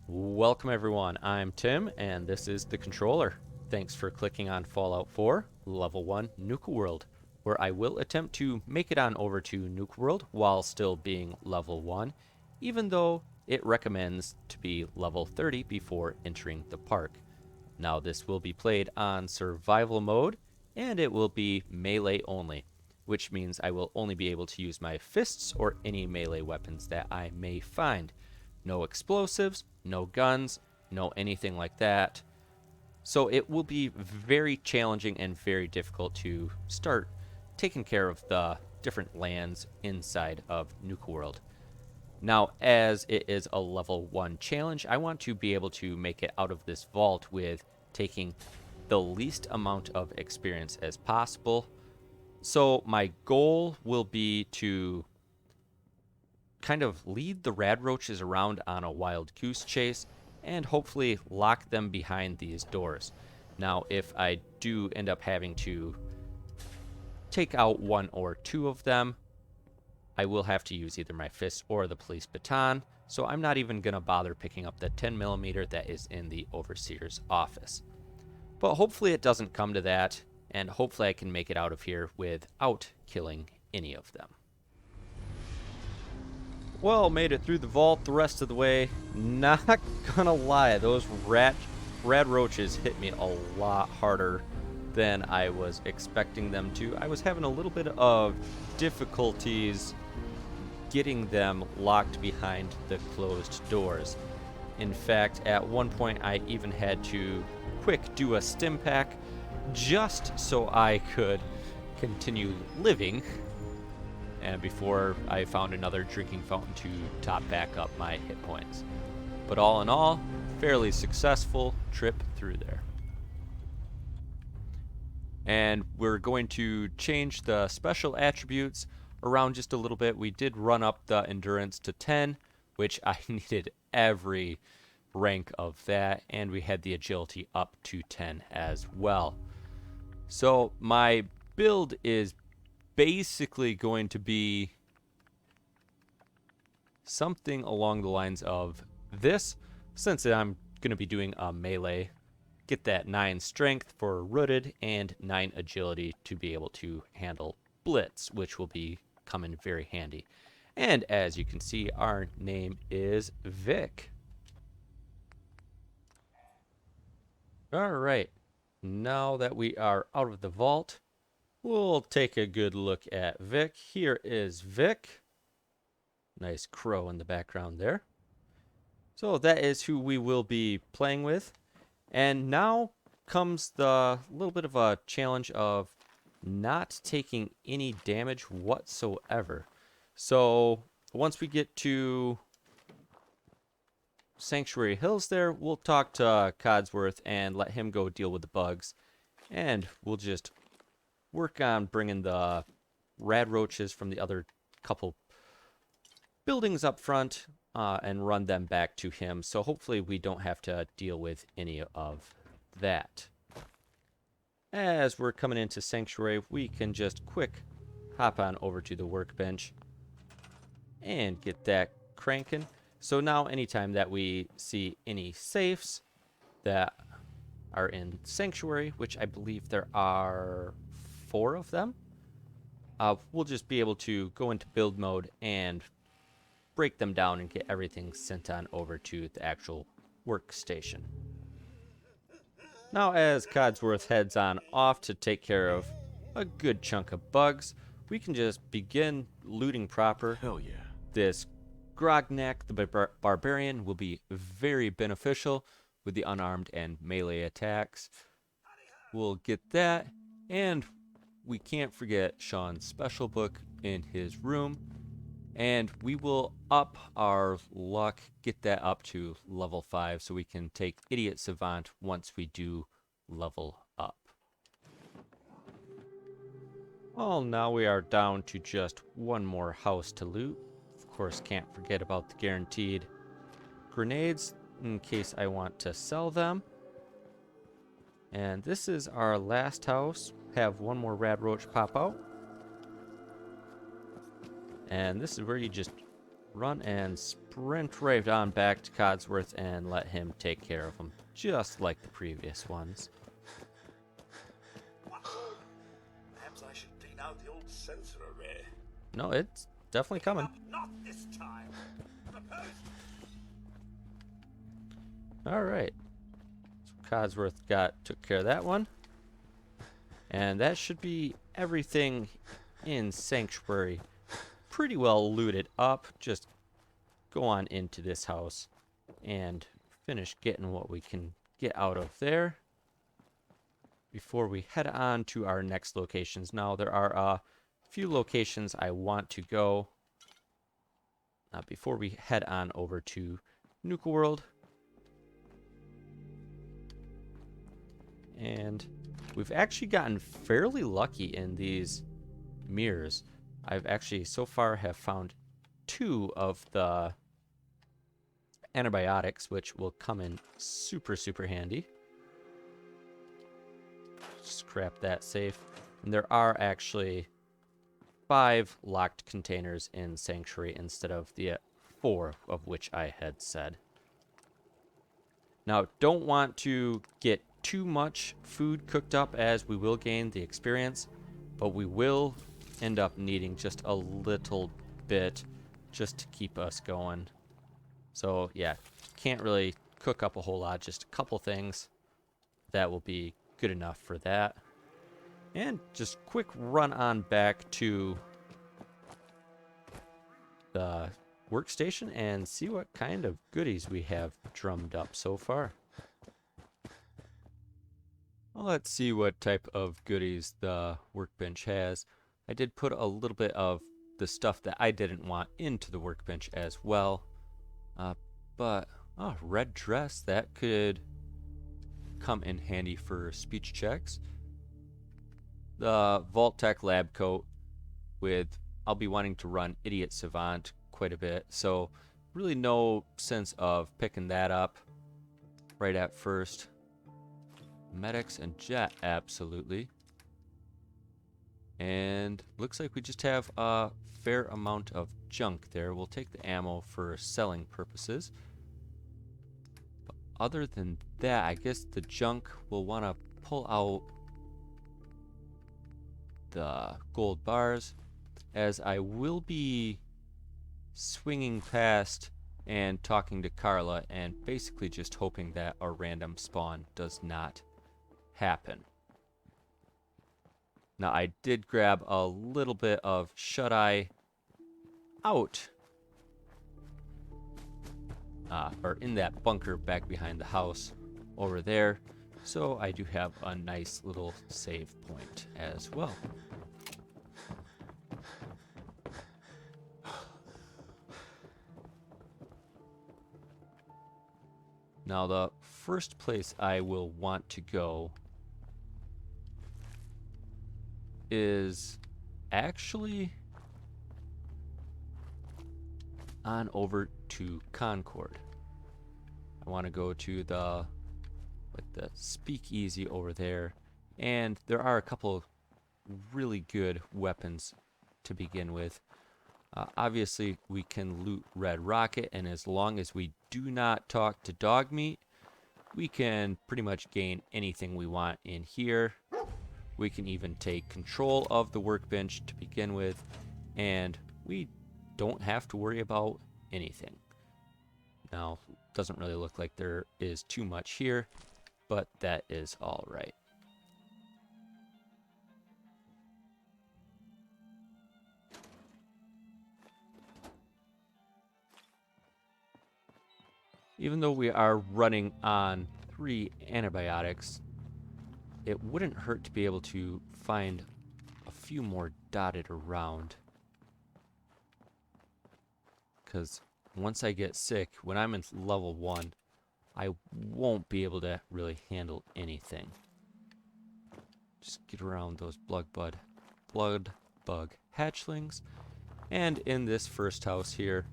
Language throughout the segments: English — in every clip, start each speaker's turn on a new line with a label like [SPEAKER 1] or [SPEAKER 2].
[SPEAKER 1] Welcome everyone, I'm Tim and this is the controller. Thanks for clicking on Fallout 4 Level 1 Nuka World, where I will attempt to make it on over to Nuka World while still being level 1, even though it recommends to be level 30 before entering the park. Now this will be played on survival mode and it will be melee only, which means I will only be able to use my fists or any melee weapons that I may find. No explosives, no guns, no anything like that. So it will be very challenging and very difficult to start taking care of the different lands inside of Nuka World. Now, as it is a level 1 challenge, I want to be able to make it out of this vault with taking the least amount of experience as possible. So my goal will be to kind of lead the rad roaches around on a wild goose chase and hopefully lock them behind these doors. Now, if I do end up having to take out one or two of them, I will have to use either my fist or the police baton, so I'm not even going to bother picking up the 10mm that is in the overseer's office. But hopefully it doesn't come to that, and hopefully I can make it out of here without killing any of them. Well, made it through the vault the rest of the way. Not gonna lie, those rad roaches hit me a lot harder than I was expecting them to. I was having a little bit of difficulties getting them locked behind the closed doors. In fact, at one point I even had to quick do a stim pack just so I could continue living, and before I found another drinking fountain to top back up my hit points. But all in all, fairly successful trip through there. And we're going to change the special attributes around just a little bit. We did run up the endurance to 10, which I needed every rank of that, and we had the agility up to 10 as well. So my build is basically going to be something along the lines of this, since I'm going to be doing a melee. Get that 9 strength for rooted and 9 agility to be able to handle blitz, which will be coming very handy. And as you can see, our name is Vic. Alright, now that we are out of the vault, we'll take a good look at Vic. Here is Vic. Nice crow in the background there. So that is who we will be playing with. And now comes the little bit of a challenge of not taking any damage whatsoever. So once we get to Sanctuary Hills there, we'll talk to Codsworth and let him go deal with the bugs. And we'll just work on bringing the rad roaches from the other couple buildings up front and run them back to him. So hopefully we don't have to deal with any of that. As we're coming into Sanctuary, we can just quick hop on over to the workbench and get that cranking. So now anytime that we see any safes that are in Sanctuary, which I believe there are 4 of them, we'll just be able to go into build mode and break them down and get everything sent on over to the actual workstation. Now, as Codsworth heads on off to take care of a good chunk of bugs, we can just begin looting proper.
[SPEAKER 2] Hell yeah.
[SPEAKER 1] This Grognak, the Barbarian, will be very beneficial with the unarmed and melee attacks. We'll get that, and we can't forget Sean's special book in his room, and we will up our luck, get that up to level 5 so we can take Idiot Savant once we do level up. Well, now we are down to just one more house to loot. Of course, can't forget about the guaranteed grenades in case I want to sell them. And this is our last house. Have one more rad roach pop out. And this is where you just run and sprint right on back to Codsworth and let him take care of them, just like the previous ones.
[SPEAKER 2] Perhaps I should clean out the old sensor array.
[SPEAKER 1] No, it's definitely coming.
[SPEAKER 2] Not this time.
[SPEAKER 1] All right. So Codsworth took care of that one. And that should be everything in Sanctuary pretty well looted up. Just go on into this house and finish getting what we can get out of there before we head on to our next locations. Now, there are a few locations I want to go before we head on over to Nuka World. And we've actually gotten fairly lucky in these mirrors. I've actually so far have found 2 of the antibiotics, which will come in super, super handy. Scrap that safe. And there are actually 5 locked containers in Sanctuary instead of the 4 of which I had said. Now, don't want to get too much food cooked up, as we will gain the experience, but we will end up needing just a little bit just to keep us going. So yeah, can't really cook up a whole lot, just a couple things. That will be good enough for that. And just quick run on back to the workstation and see what kind of goodies we have drummed up so far. Well, let's see what type of goodies the workbench has. I did put a little bit of the stuff that I didn't want into the workbench as well. Red dress, that could come in handy for speech checks. The Vault-Tec lab coat I'll be wanting to run Idiot Savant quite a bit, so really no sense of picking that up right at first. Medics and Jet, absolutely. And looks like we just have a fair amount of junk there. We'll take the ammo for selling purposes. But other than that, I guess the junk will want to pull out the gold bars, as I will be swinging past and talking to Carla and basically just hoping that a random spawn does not happen. Now, I did grab a little bit of shut-eye out, or in that bunker back behind the house over there, so I do have a nice little save point as well. Now, the first place I will want to go is actually on over to Concord. I want to go to the speakeasy over there, and there are a couple really good weapons to begin with. Obviously, we can loot Red Rocket, and as long as we do not talk to Dogmeat, we can pretty much gain anything we want in here. We can even take control of the workbench to begin with, and we don't have to worry about anything. Now, doesn't really look like there is too much here, but that is all right. Even though we are running on 3 antibiotics, it wouldn't hurt to be able to find a few more dotted around. Because once I get sick, when I'm in level 1, I won't be able to really handle anything. Just get around those blood bug hatchlings. And in this first house here,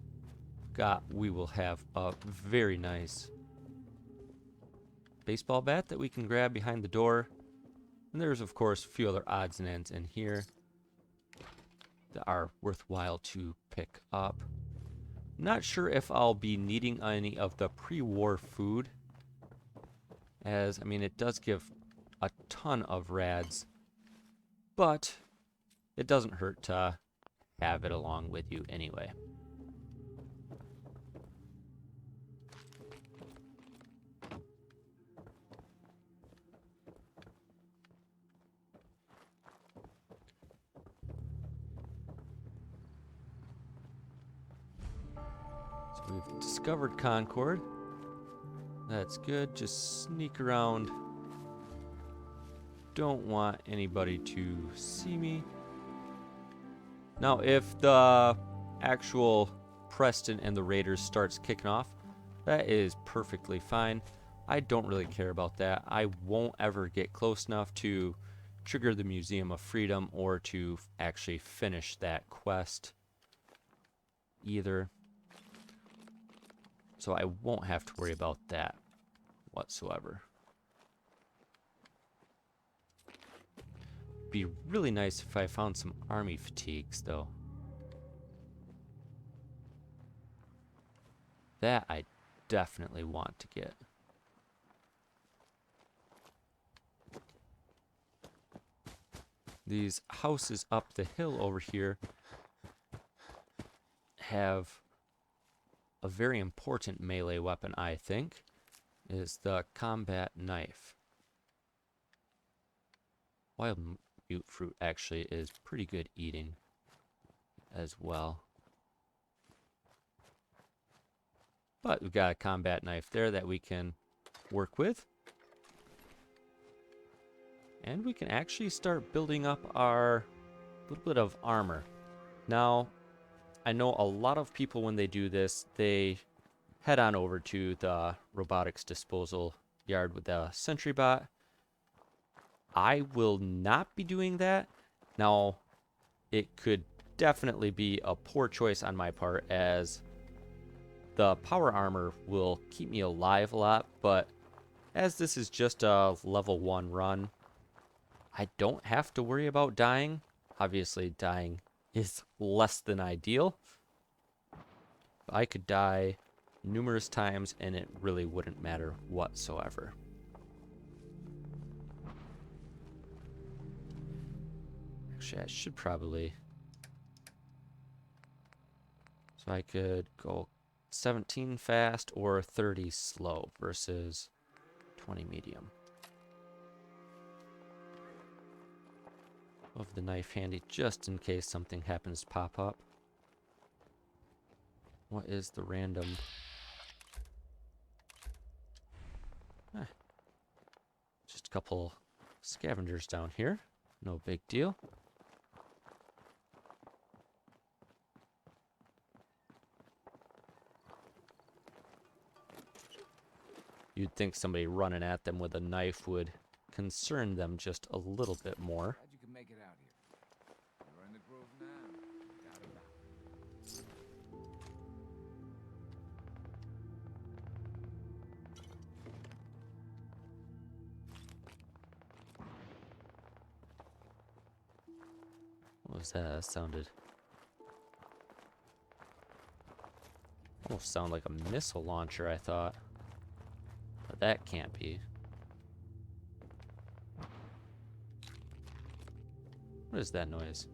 [SPEAKER 1] we will have a very nice baseball bat that we can grab behind the door. And there's, of course, a few other odds and ends in here that are worthwhile to pick up. Not sure if I'll be needing any of the pre-war food, as, I mean, it does give a ton of rads, but it doesn't hurt to have it along with you anyway. So we've discovered Concord. That's good. Just sneak around. Don't want anybody to see me. Now, if the actual Preston and the Raiders starts kicking off, that is perfectly fine. I don't really care about that. I won't ever get close enough to trigger the Museum of Freedom or to actually finish that quest either. So I won't have to worry about that whatsoever. Be really nice if I found some army fatigues, though. That I definitely want to get. These houses up the hill over here have a very important melee weapon, I think, is the combat knife. Wild mute fruit actually is pretty good eating as well. But we've got a combat knife there that we can work with. And we can actually start building up our little bit of armor. Now, I know a lot of people when they do this, they head on over to the robotics disposal yard with the sentry bot. I will not be doing that. Now, it could definitely be a poor choice on my part, as the power armor will keep me alive a lot, but as this is just a level 1 run, I don't have to worry about dying. Obviously, dying is less than ideal. I could die numerous times and it really wouldn't matter whatsoever. Actually, I should probably... So I could go 17 fast or 30 slow versus 20 medium. Of the knife handy just in case something happens to pop up. What is the random? Just a couple scavengers down here. No big deal. You'd think somebody running at them with a knife would concern them just a little bit more.
[SPEAKER 3] Glad you can make it out here. You're in the groove now. Without a doubt.
[SPEAKER 1] What was that? That sounded... almost sounded like a missile launcher, I thought. But that can't be. What is that noise?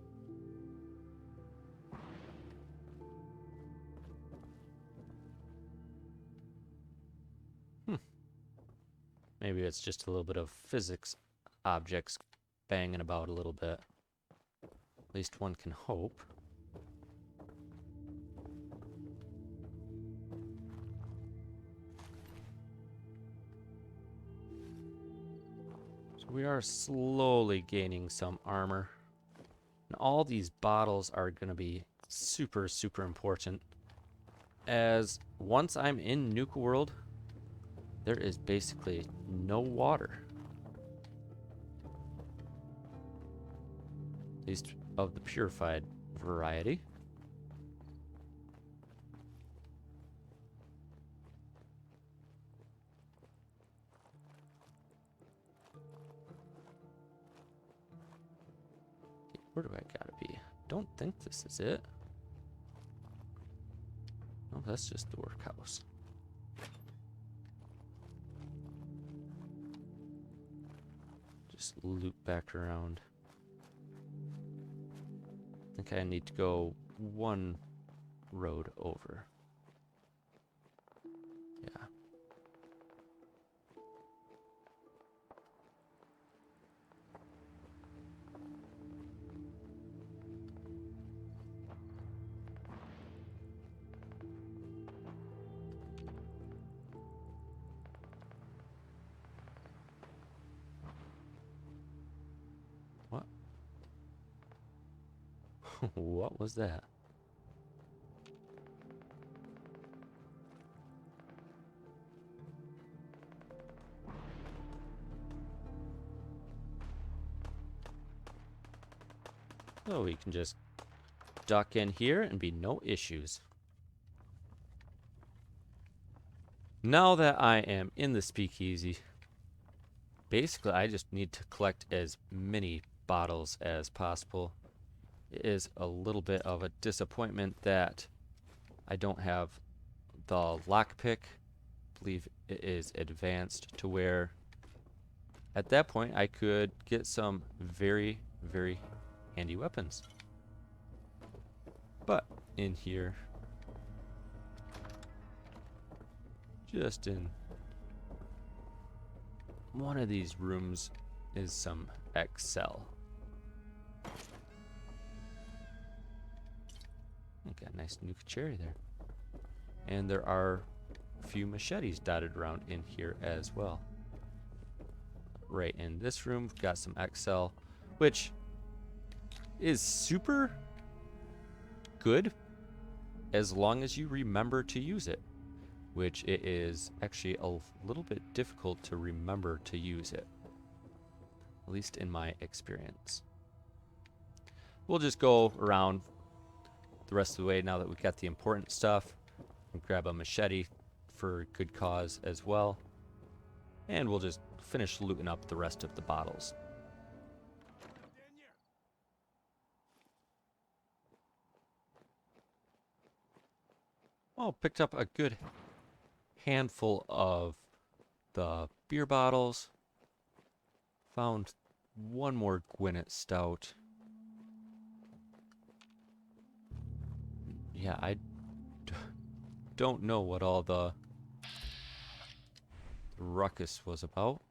[SPEAKER 1] Maybe it's just a little bit of physics objects banging about a little bit. At least one can hope. So we are slowly gaining some armor. And all these bottles are going to be super, super important. As once I'm in Nuka World, there is basically no water. At least of the purified variety. Where do I gotta be? Don't think this is it. No, Oh, that's just the workhouse. Just loop back around. I think I need to go one road over. Yeah. What? What was that? Oh, we can just duck in here and be no issues. Now that I am in the speakeasy, basically I just need to collect as many bottles as possible. It is a little bit of a disappointment that I don't have the lockpick. I believe it is advanced to where at that point I could get some very, very handy weapons. But in here, just in one of these rooms, is some Excel. Got a nice Nuka cherry there. And there are a few machetes dotted around in here as well. Right in this room, we've got some Excel, which is super good as long as you remember to use it, which it is actually a little bit difficult to remember to use it, at least in my experience. We'll just go around the rest of the way now that we've got the important stuff. We'll grab a machete for good cause as well, and we'll just finish looting up the rest of the bottles. Oh, picked up a good handful of the beer bottles. Found one more Gwinnett Stout. Yeah, I don't know what all the ruckus was about.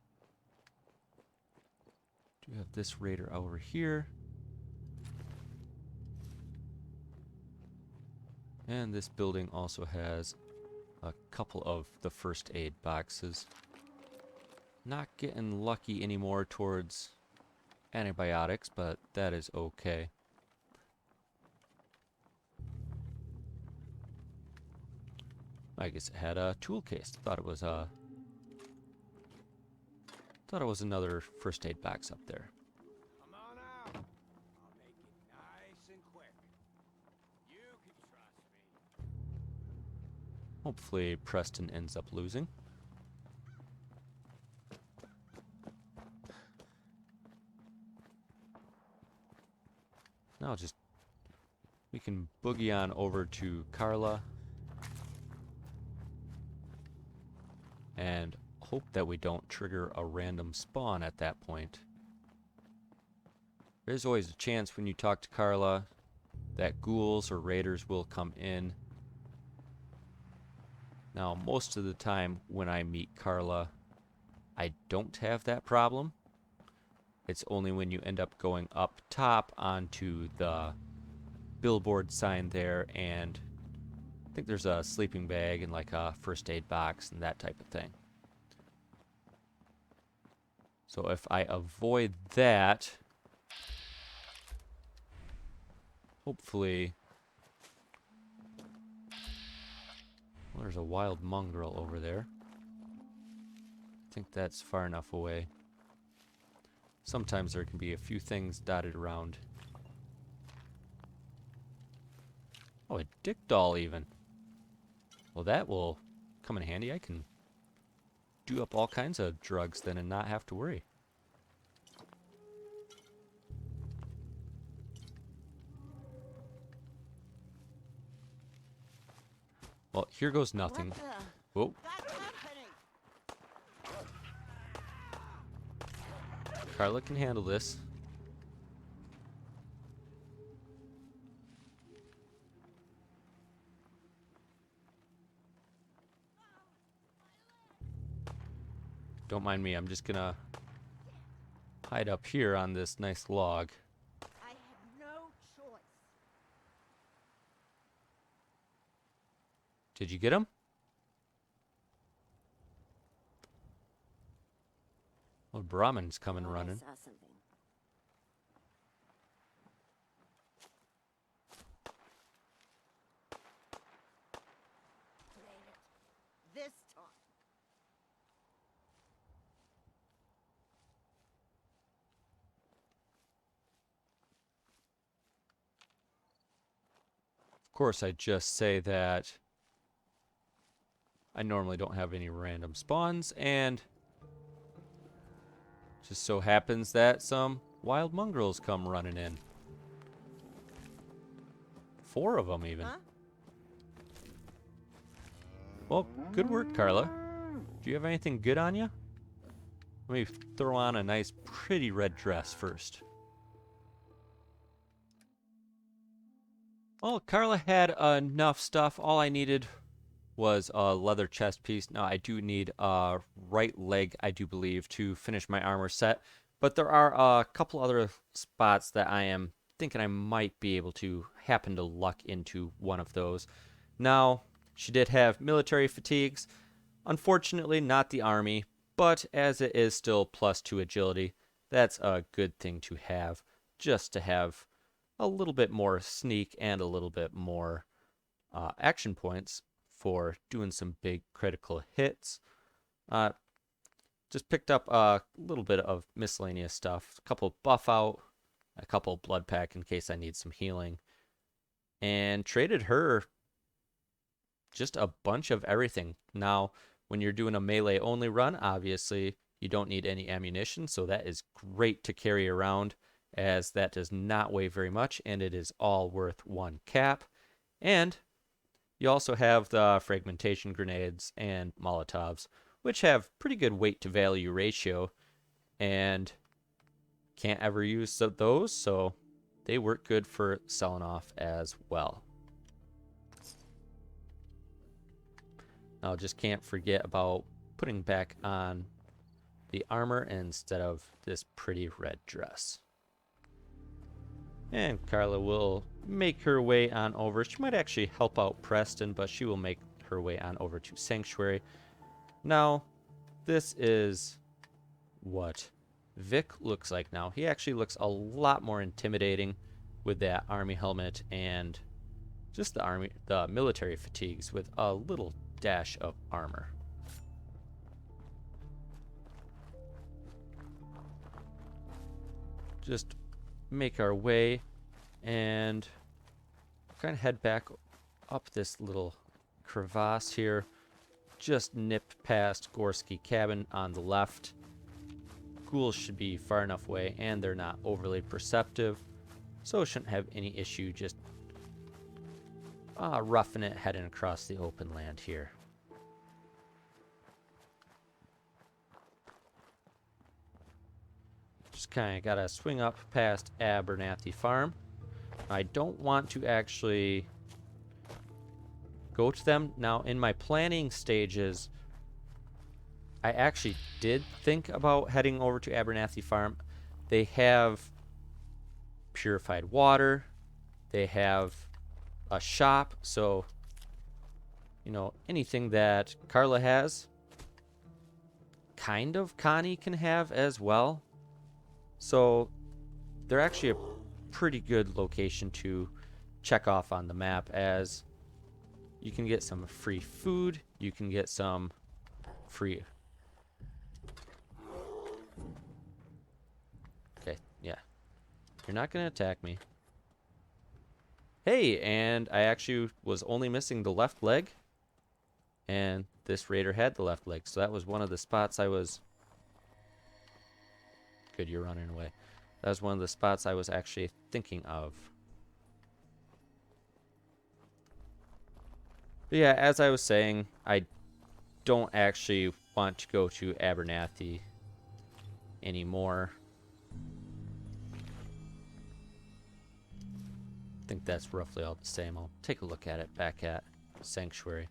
[SPEAKER 1] Do have this raider over here. And this building also has a couple of the first aid boxes. Not getting lucky anymore towards antibiotics, but that is okay. I guess it had a tool case. Thought it was another first aid box up there.
[SPEAKER 3] Come on out. I'll make it nice and quick. You can trust me.
[SPEAKER 1] Hopefully Preston ends up losing. Now we can boogie on over to Carla and hope that we don't trigger a random spawn at that point. There's always a chance when you talk to Carla that ghouls or raiders will come in. Now, most of the time when I meet Carla, I don't have that problem. It's only when you end up going up top onto the billboard sign there, and I think there's a sleeping bag and like a first aid box and that type of thing. So if I avoid that, hopefully... Well, there's a wild mongrel over there. I think that's far enough away. Sometimes there can be a few things dotted around. Oh, a dick doll even. Well, that will come in handy. I can do up all kinds of drugs then and not have to worry. Well, here goes nothing. Whoa.
[SPEAKER 3] That's happening.
[SPEAKER 1] Carla can handle this. Don't mind me, I'm just gonna hide up here on this nice log.
[SPEAKER 3] I had no choice.
[SPEAKER 1] Did you get him? Oh, Brahman's coming running.
[SPEAKER 4] I saw something.
[SPEAKER 3] Made it. This time.
[SPEAKER 1] Of course, I just say that I normally don't have any random spawns, and just so happens that some wild mongrels come running in. 4 of them even.
[SPEAKER 3] Huh?
[SPEAKER 1] Well, good work, Carla. Do you have anything good on you? Let me throw on a nice, pretty red dress first. Well, Carla had enough stuff. All I needed was a leather chest piece. Now, I do need a right leg, I do believe, to finish my armor set. But there are a couple other spots that I am thinking I might be able to happen to luck into one of those. Now, she did have military fatigues. Unfortunately, not the army, but as it is still +2 agility, that's a good thing to have, just to have a little bit more sneak and a little bit more action points for doing some big critical hits. Just picked up a little bit of miscellaneous stuff, a couple buff out, a couple blood pack in case I need some healing, and traded her just a bunch of everything. Now, when you're doing a melee only run, obviously you don't need any ammunition, so that is great to carry around, as that does not weigh very much and it is all worth 1 cap. And you also have the fragmentation grenades and Molotovs, which have pretty good weight to value ratio and can't ever use those, so they work good for selling off as well. Now, just can't forget about putting back on the armor instead of this pretty red dress. And Carla will make her way on over. She might actually help out Preston, but she will make her way on over to Sanctuary. Now, this is what Vic looks like now. He actually looks a lot more intimidating with that army helmet and just the military fatigues with a little dash of armor. Just make our way and kind of head back up this little crevasse here. Just nip past Gorski cabin on the left. Ghouls should be far enough away and they're not overly perceptive, so shouldn't have any issue just roughing it heading across the open land here. Just kind of gotta swing up past Abernathy Farm. I don't want to actually go to them. Now, in my planning stages, I actually did think about heading over to Abernathy Farm. They have purified water. They have a shop. So, you know, anything that Carla has, kind of Connie can have as well. So they're actually a pretty good location to check off on the map, as you can get some free food, you can get some free... Okay, yeah. You're not going to attack me. Hey, and I actually was only missing the left leg, and this raider had the left leg, so that was one of the spots I was... Good, you're running away. That was one of the spots I was actually thinking of. But yeah, as I was saying, I don't actually want to go to Abernathy anymore. I think that's roughly all the same. I'll take a look at it back at Sanctuary.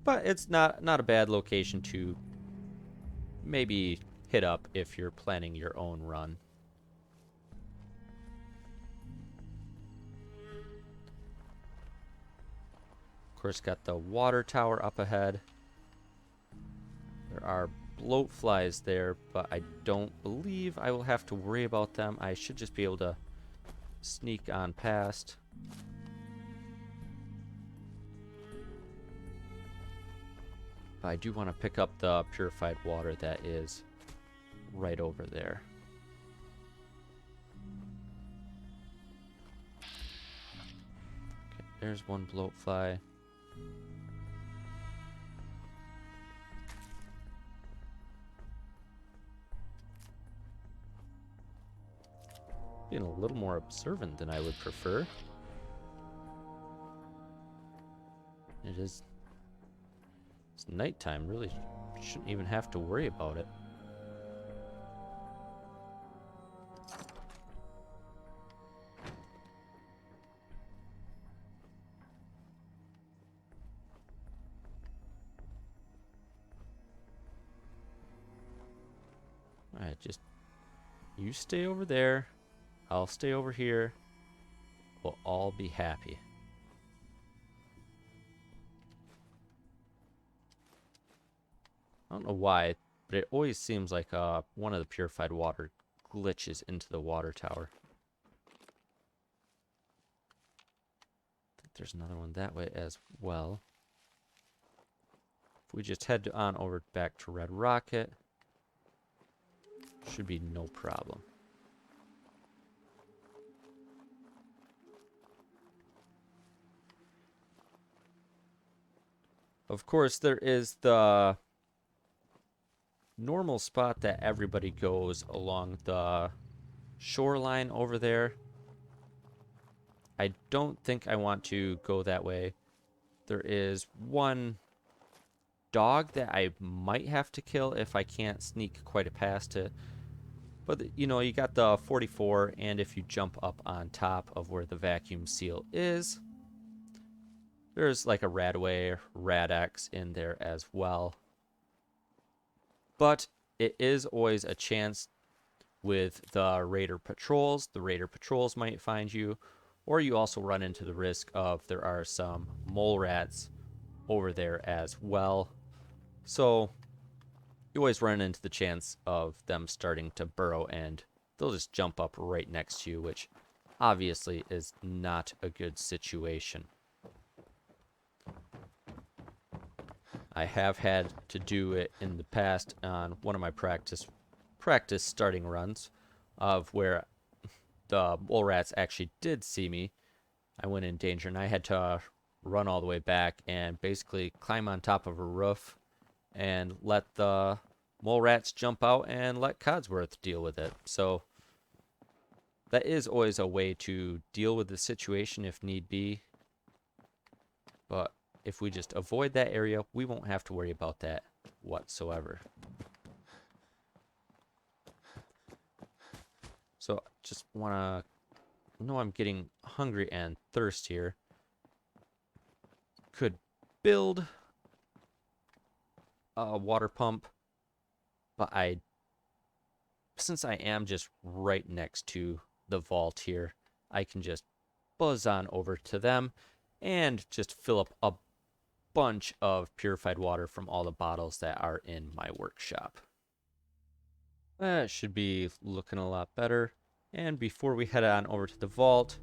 [SPEAKER 1] But it's not a bad location to maybe hit up if you're planning your own run. Of course, got the water tower up ahead. There are bloatflies there, but I don't believe I will have to worry about them. I should just be able to sneak on past. But I do want to pick up the purified water that is right over there. Okay, there's one bloatfly. Being a little more observant than I would prefer. It's nighttime, really shouldn't even have to worry about it. Alright, just you stay over there. I'll stay over here. We'll all be happy. I don't know why, but it always seems like one of the purified water glitches into the water tower. I think there's another one that way as well. If we just head on over back to Red Rocket, should be no problem. Of course, there is the normal spot that everybody goes along the shoreline over there. I don't think I want to go that way. There is one dog that I might have to kill if I can't sneak quite past it. But, you know, you got the 44, and if you jump up on top of where the vacuum seal is, there's like a Radway, Radex in there as well. But it is always a chance with the Raider patrols. The Raider patrols might find you, or you also run into the risk of there are some mole rats over there as well. So you always run into the chance of them starting to burrow, and they'll just jump up right next to you, which obviously is not a good situation. I have had to do it in the past on one of my practice starting runs of where the mole rats actually did see me. I went in danger and I had to run all the way back and basically climb on top of a roof and let the mole rats jump out and let Codsworth deal with it. So that is always a way to deal with the situation if need be. But if we just avoid that area, we won't have to worry about that whatsoever. So just want to know I'm getting hungry and thirsty here. Could build a water pump, but since I am just right next to the vault here, I can just buzz on over to them and just fill up a bunch of purified water from all the bottles that are in my workshop. That should be looking a lot better. And before we head on over to the vault,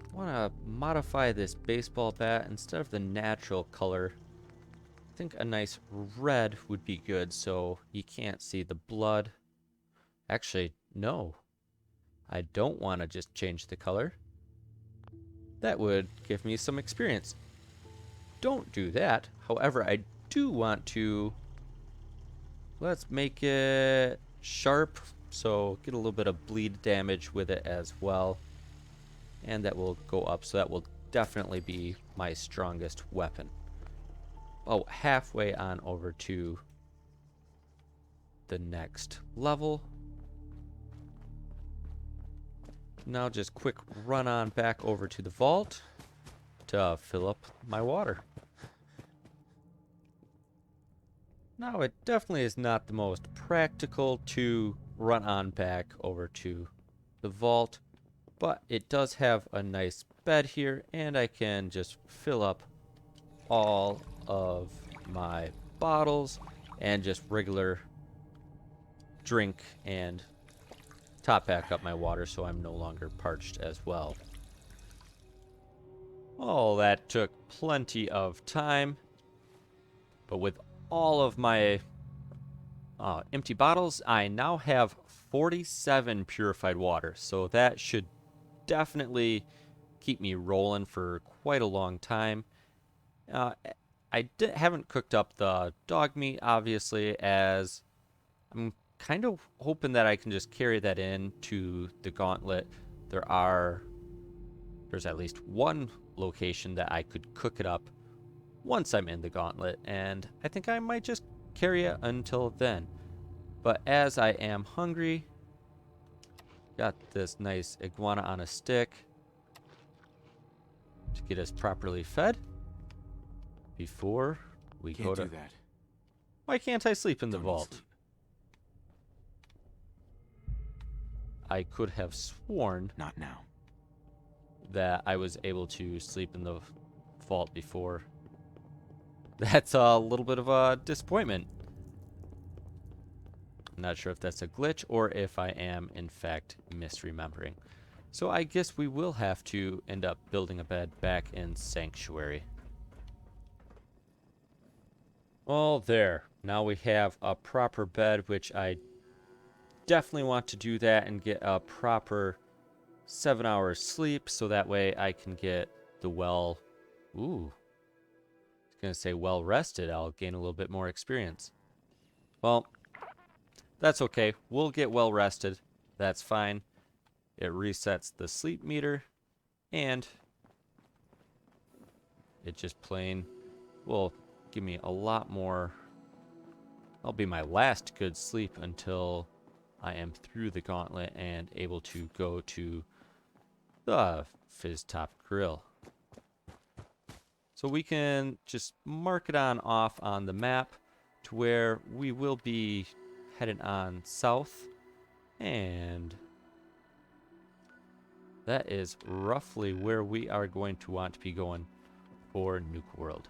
[SPEAKER 1] I want to modify this baseball bat. Instead of the natural color, I think a nice red would be good so you can't see the blood. Actually, no. I don't want to just change the color. That would give me some experience. Don't do that. However, I do want to, let's make it sharp, so get a little bit of bleed damage with it as well. And that will go up, so that will definitely be my strongest weapon. Oh, halfway on over to the next level. Now just quick run on back over to the vault to fill up my water. Now it definitely is not the most practical to run on back over to the vault, but it does have a nice bed here, and I can just fill up all of my bottles and just regular drink and top back up my water so I'm no longer parched as well. Oh, that took plenty of time, but with all of my empty bottles, I now have 47 purified water, so that should definitely keep me rolling for quite a long time. Haven't cooked up the dog meat, obviously, as I'm kind of hoping that I can just carry that in to the gauntlet. There's at least one location that I could cook it up once I'm in the gauntlet, and I think I might just carry it until then. But as I am hungry, got this nice iguana on a stick to get us properly fed before we
[SPEAKER 3] Can't
[SPEAKER 1] go to...
[SPEAKER 3] do that.
[SPEAKER 1] Why can't I sleep in the
[SPEAKER 3] Don't need
[SPEAKER 1] vault?
[SPEAKER 3] sleep.
[SPEAKER 1] I could have sworn
[SPEAKER 3] Not now.
[SPEAKER 1] that I was able to sleep in the vault before. That's a little bit of a disappointment. I'm not sure if that's a glitch or if I am, in fact, misremembering. So I guess we will have to end up building a bed back in Sanctuary. Well, there. Now we have a proper bed, which I definitely want to do that and get a proper 7 hours sleep, so that way I can get the well... Ooh. I was going to say well rested. I'll gain a little bit more experience. Well, that's okay. We'll get well rested. That's fine. It resets the sleep meter, and it just plain will give me a lot more. That'll be my last good sleep until I am through the gauntlet and able to go to the Fizz Top Grill. So we can just mark it on off on the map to where we will be headed on south, and that is roughly where we are going to want to be going for Nuka World.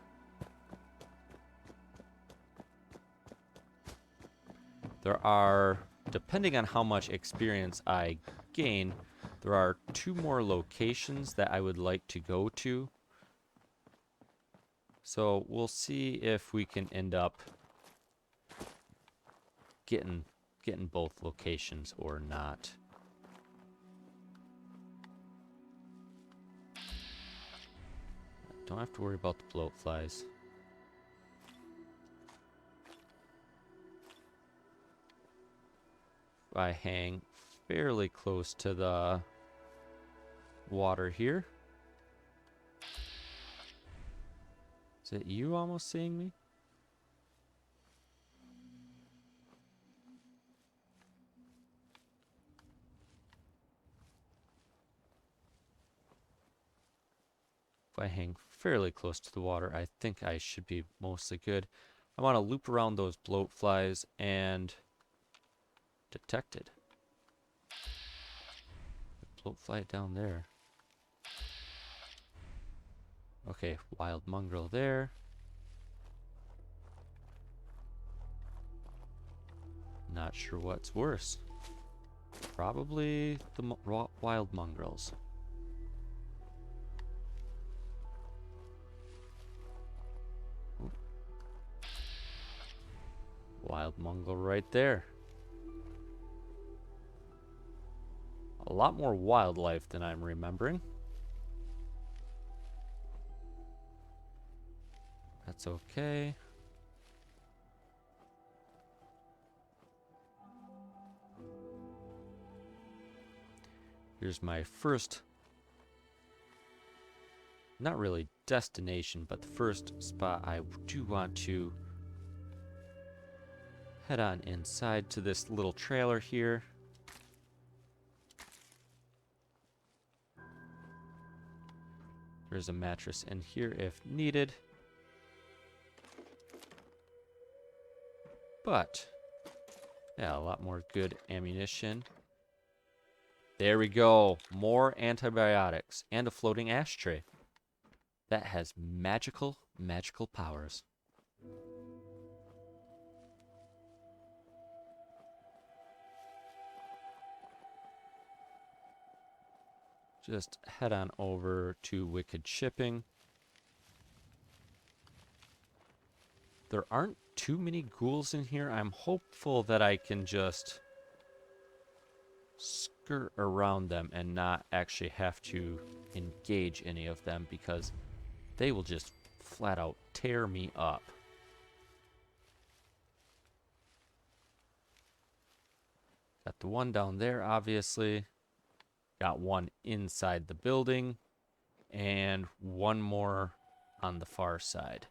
[SPEAKER 1] There are, depending on how much experience I gain, there are 2 more locations that I would like to go to. So we'll see if we can end up getting both locations or not. Don't have to worry about the bloat flies. I hang fairly close to the water here. Is it you almost seeing me? If I hang fairly close to the water, I think I should be mostly good. I want to loop around those bloat flies and detected. Bloat fly down there. Okay, wild mongrel there. Not sure what's worse. Probably the wild mongrels. Ooh. Wild mongrel right there. A lot more wildlife than I'm remembering. That's okay. Here's my first not really destination, but the first spot I do want to head on inside to this little trailer here. There's a mattress in here if needed. But, yeah, a lot more good ammunition. There we go. More antibiotics and a floating ashtray. That has magical powers. Just head on over to Wicked Shipping. There aren't too many ghouls in here. I'm hopeful that I can just skirt around them and not actually have to engage any of them, because they will just flat out tear me up. Got the one down there, obviously. Got one inside the building. And one more on the far side.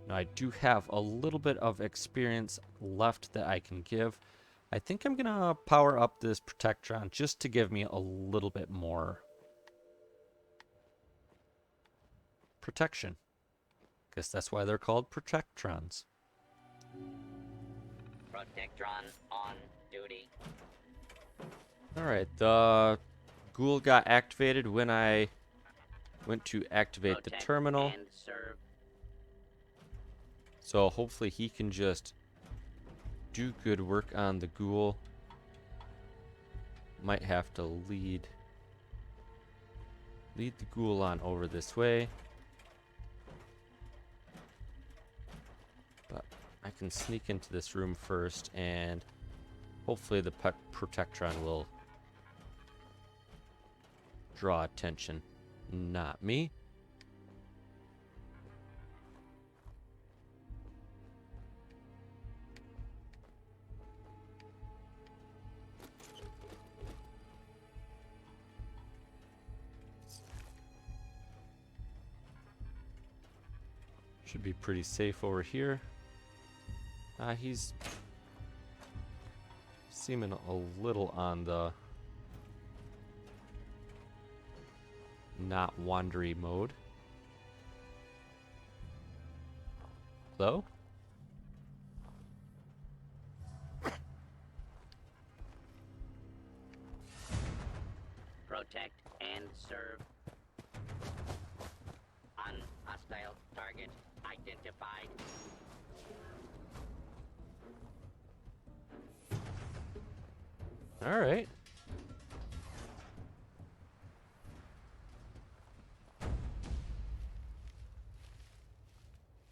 [SPEAKER 1] Now, I do have a little bit of experience left that I can give. I think I'm going to power up this Protectron just to give me a little bit more protection. Guess that's why they're called Protectrons.
[SPEAKER 4] Protectron on duty.
[SPEAKER 1] Alright, the ghoul got activated when I went to activate the terminal.
[SPEAKER 4] And serve.
[SPEAKER 1] So hopefully he can just do good work on the ghoul. Might have to lead the ghoul on over this way. But I can sneak into this room first, and hopefully the Protectron will draw attention. Not me. Should be pretty safe over here. He's seeming a little on the not wandery mode. Hello?
[SPEAKER 4] Protect and serve. Hostile target identified.
[SPEAKER 1] All right.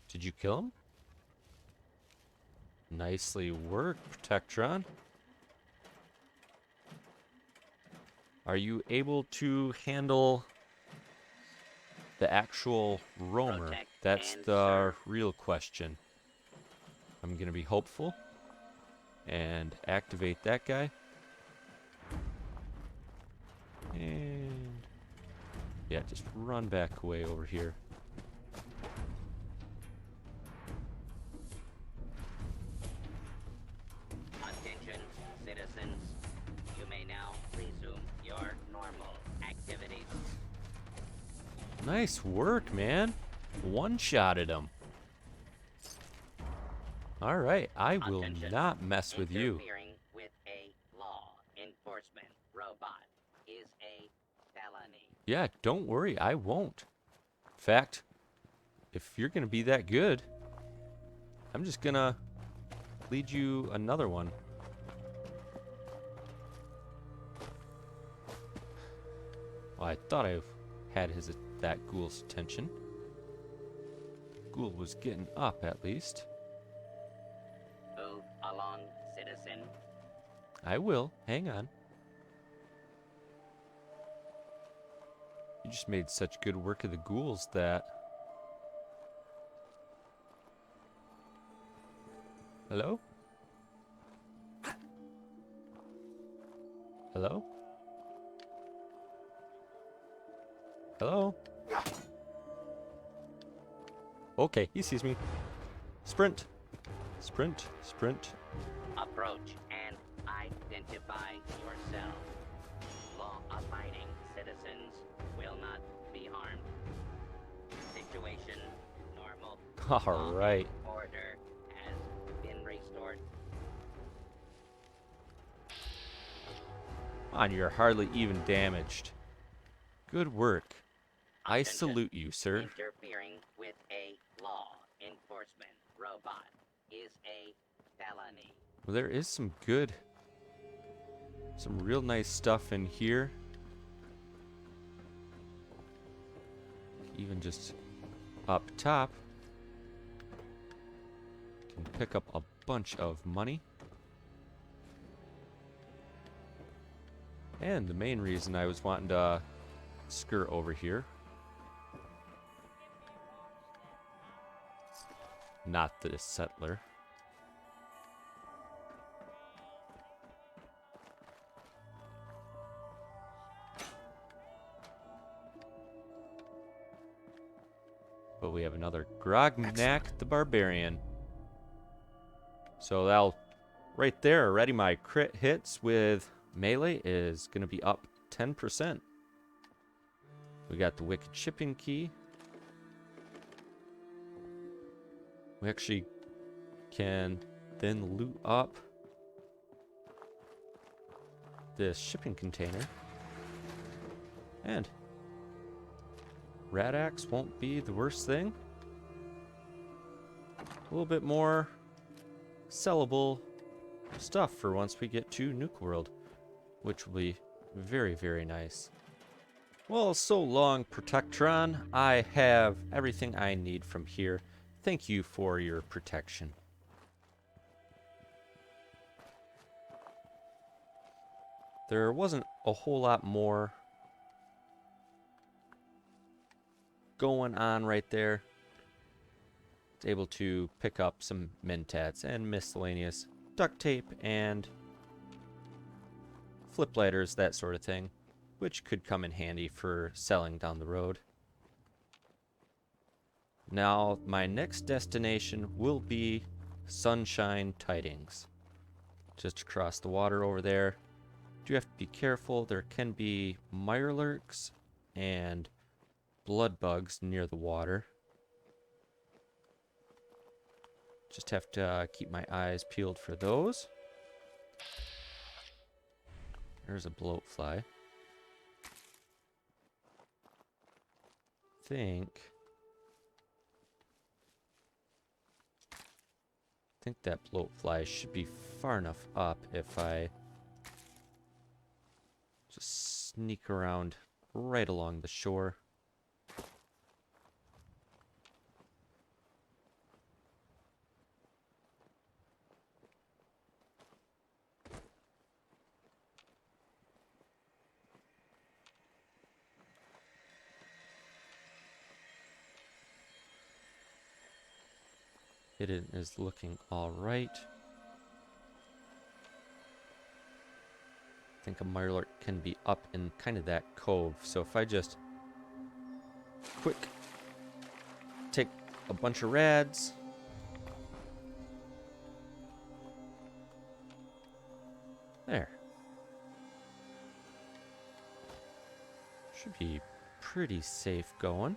[SPEAKER 1] Did you kill him? Nicely worked, Protectron. Are you able to handle the actual roamer?
[SPEAKER 4] Protect
[SPEAKER 1] That's
[SPEAKER 4] and
[SPEAKER 1] the
[SPEAKER 4] serve.
[SPEAKER 1] real question. I'm gonna be hopeful and activate that guy. And yeah, just run back away over here.
[SPEAKER 4] Attention, citizens. You may now resume your normal activities.
[SPEAKER 1] Nice work, man. One-shotted him. All right, I will
[SPEAKER 4] Attention.
[SPEAKER 1] not mess with you.
[SPEAKER 4] Interfering with a law enforcement robot is a felony.
[SPEAKER 1] Yeah, don't worry, I won't. In fact, if you're gonna be that good, I'm just gonna lead you another one. Well, I thought I had that ghoul's attention. The ghoul was getting up at least.
[SPEAKER 4] Move along, citizen.
[SPEAKER 1] I will. Hang on. You just made such good work of the ghouls that... Hello? Hello? Hello? okay, he sees me. Sprint. Sprint. Sprint.
[SPEAKER 4] Approach and identify yourself. Law-abiding citizens will not be harmed. Situation normal.
[SPEAKER 1] All right.
[SPEAKER 4] Order has been restored.
[SPEAKER 1] On, you're hardly even damaged. Good work. I
[SPEAKER 4] Attention.
[SPEAKER 1] salute you, sir.
[SPEAKER 4] Interfering with a law enforcement robot is a felony.
[SPEAKER 1] Well, there is some real nice stuff in here. Even just up top, can pick up a bunch of money. And the main reason I was wanting to skirt over here, not the settler. But we have another Grognak the Barbarian. So that'll, right there, already my crit hits with melee is going to be up 10%. We got the Wicked Shipping Key. We actually can then loot up this shipping container. And Rat Axe won't be the worst thing. A little bit more sellable stuff for once we get to Nuka World, which will be very, very nice. Well, so long, Protectron. I have everything I need from here. Thank you for your protection. There wasn't a whole lot more going on right there. It's able to pick up some mentats and miscellaneous duct tape and flip lighters, that sort of thing, which could come in handy for selling down the road. Now, my next destination will be Sunshine Tidings. Just across the water over there. Do have to be careful. There can be mirelurks and blood bugs near the water. Just have to keep my eyes peeled for those. There's a bloatfly. think that bloatfly should be far enough up if I just sneak around right along the shore. It is looking all right. I think a mirelurk can be up in kind of that cove. So if I just quick take a bunch of rads. There. Should be pretty safe going.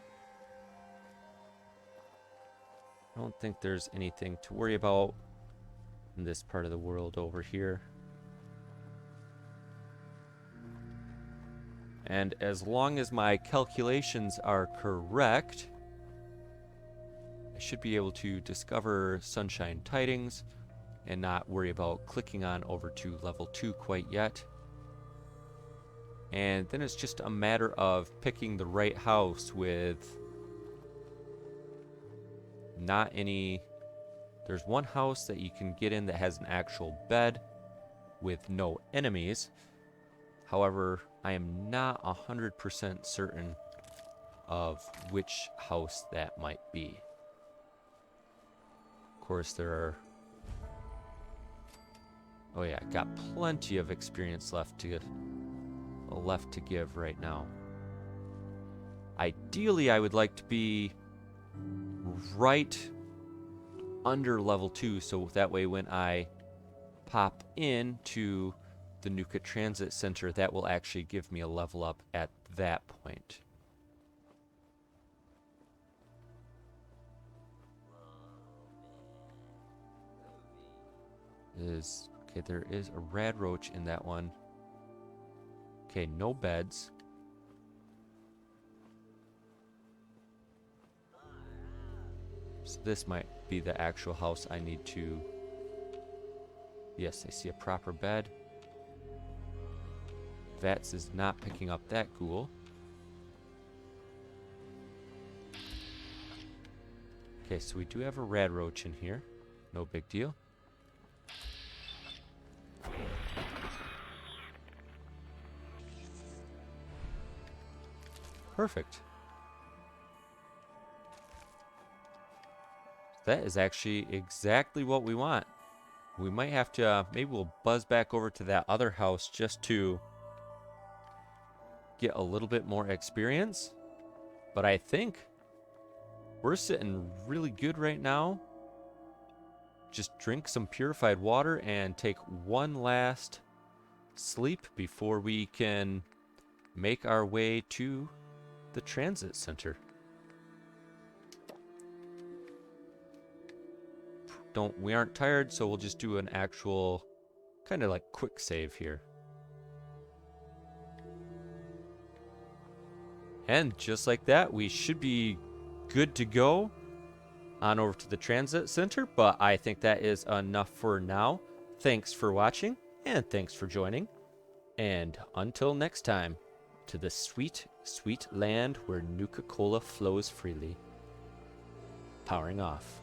[SPEAKER 1] I don't think there's anything to worry about in this part of the world over here. And as long as my calculations are correct, I should be able to discover Sunshine Tidings and not worry about clicking on over to level 2 quite yet. And then it's just a matter of picking the right house with not any... There's one house that you can get in that has an actual bed with no enemies. However, I am not 100% certain of which house that might be. Of course, there are... Oh yeah, got plenty of experience left to give right now. Ideally, I would like to be right under level 2, so that way when I pop in to the Nuka Transit Center, that will actually give me a level up at that point. Okay, there is a rad roach in that one. Okay, no beds. So this might be the actual house I need to... Yes, I see a proper bed. Vats is not picking up that ghoul. Okay, so we do have a rad roach in here. No big deal. Perfect. That is actually exactly what we want. We might have to, maybe we'll buzz back over to that other house just to get a little bit more experience. But I think we're sitting really good right now. Just drink some purified water and take one last sleep before we can make our way to the transit center. We aren't tired, so we'll just do an actual kind of like quick save here. And just like that, we should be good to go on over to the transit center, but I think that is enough for now. Thanks for watching, and thanks for joining. And until next time, to the sweet, sweet land where Nuka-Cola flows freely. Powering off.